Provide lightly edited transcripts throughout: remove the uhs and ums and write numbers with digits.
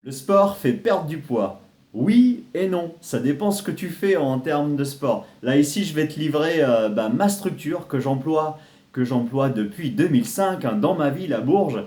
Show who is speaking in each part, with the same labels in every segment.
Speaker 1: Le sport fait perdre du poids. Oui et non, ça dépend ce que tu fais en termes de sport. Là ici, je vais te livrer ma structure que j'emploie depuis 2005 hein, dans ma ville à Bourges,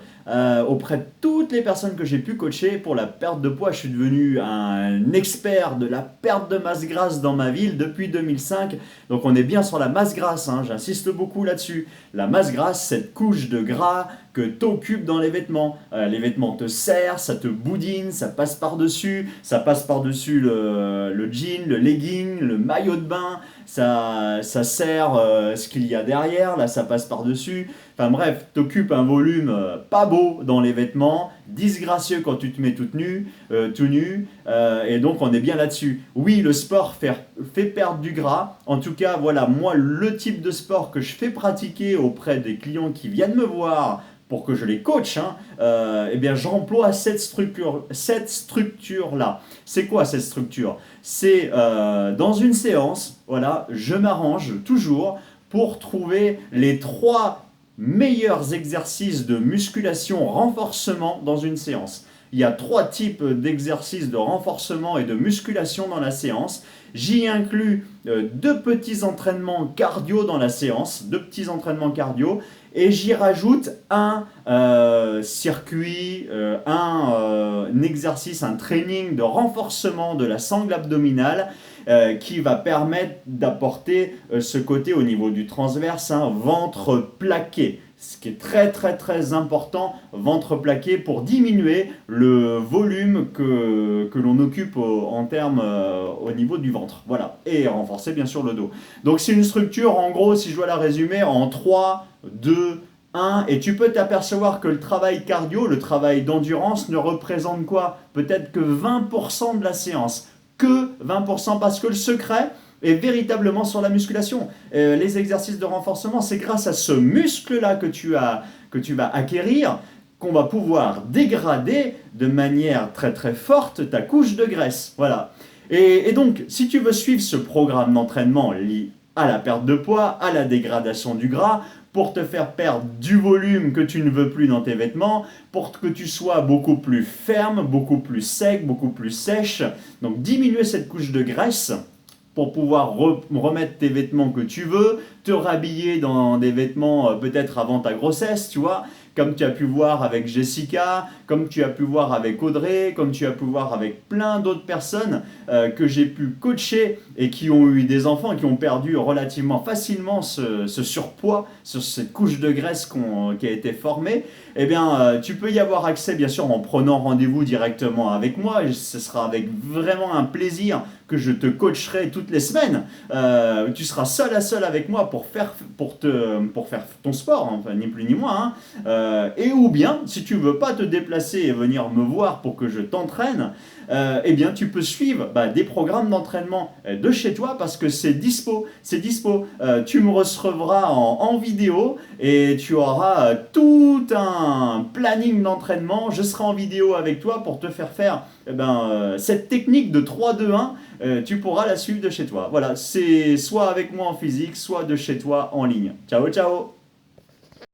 Speaker 1: auprès de toutes les personnes que j'ai pu coacher pour la perte de poids. Je suis devenu un expert de la perte de masse grasse dans ma ville depuis 2005. Donc on est bien sur la masse grasse, hein, j'insiste beaucoup là-dessus. La masse grasse, cette couche de gras que t'occupes dans les vêtements. Les vêtements te serrent, ça te boudine, ça passe par-dessus le jean, le legging, le maillot de bain, ça serre ce qu'il y a derrière, là ça passe par-dessus. Enfin bref, t'occupes un volume pas beau dans les vêtements, disgracieux quand tu te mets tout nu, et donc on est bien là-dessus. Oui, le sport fait perdre du gras. En tout cas, voilà, moi, le type de sport que je fais pratiquer auprès des clients qui viennent me voir pour que je les coach, hein, eh bien j'emploie cette structure-là. C'est quoi cette structure? C'est dans une séance, voilà, je m'arrange toujours pour trouver les trois meilleurs exercices de musculation renforcement dans une séance. Il y a trois types d'exercices de renforcement et de musculation dans la séance. J'y inclus deux petits entraînements cardio dans la séance, deux petits entraînements cardio, et j'y rajoute un circuit, un exercice, un training de renforcement de la sangle abdominale qui va permettre d'apporter ce côté au niveau du transverse, hein, ventre plaqué. Ce qui est très très très important, ventre plaqué, pour diminuer le volume que l'on occupe en termes au niveau du ventre. Voilà. Et renforcer bien sûr le dos. Donc c'est une structure, en gros, si je dois la résumer, en 3, 2, 1, et tu peux t'apercevoir que le travail cardio, le travail d'endurance ne représente quoi? Peut-être que 20% de la séance. Que 20%, parce que le secret est véritablement sur la musculation. Les exercices de renforcement, c'est grâce à ce muscle-là que tu vas acquérir qu'on va pouvoir dégrader de manière très très forte ta couche de graisse. Voilà. Et donc, si tu veux suivre ce programme d'entraînement lié à la perte de poids, à la dégradation du gras, pour te faire perdre du volume que tu ne veux plus dans tes vêtements, pour que tu sois beaucoup plus ferme, beaucoup plus sec, beaucoup plus sèche. Donc diminuer cette couche de graisse pour pouvoir remettre tes vêtements que tu veux, te rhabiller dans des vêtements peut-être avant ta grossesse, tu vois, comme tu as pu voir avec Jessica, comme tu as pu voir avec Audrey, comme tu as pu voir avec plein d'autres personnes que j'ai pu coacher et qui ont eu des enfants, qui ont perdu relativement facilement ce surpoids, sur cette couche de graisse qui a été formée. Eh bien, tu peux y avoir accès, bien sûr, en prenant rendez-vous directement avec moi. Et ce sera avec vraiment un plaisir que je te coacherai toutes les semaines. Tu seras seul à seul avec moi pour faire ton sport, hein, enfin, ni plus ni moins. Hein. Et ou bien, si tu veux pas te déplacer et venir me voir pour que je t'entraîne, eh bien, tu peux suivre des programmes d'entraînement de chez toi parce que c'est dispo. C'est dispo. Tu me recevras en vidéo et tu auras tout un planning d'entraînement. Je serai en vidéo avec toi pour te faire cette technique de 3-2-1. Tu pourras la suivre de chez toi. Voilà, c'est soit avec moi en physique, soit de chez toi en ligne. Ciao, ciao!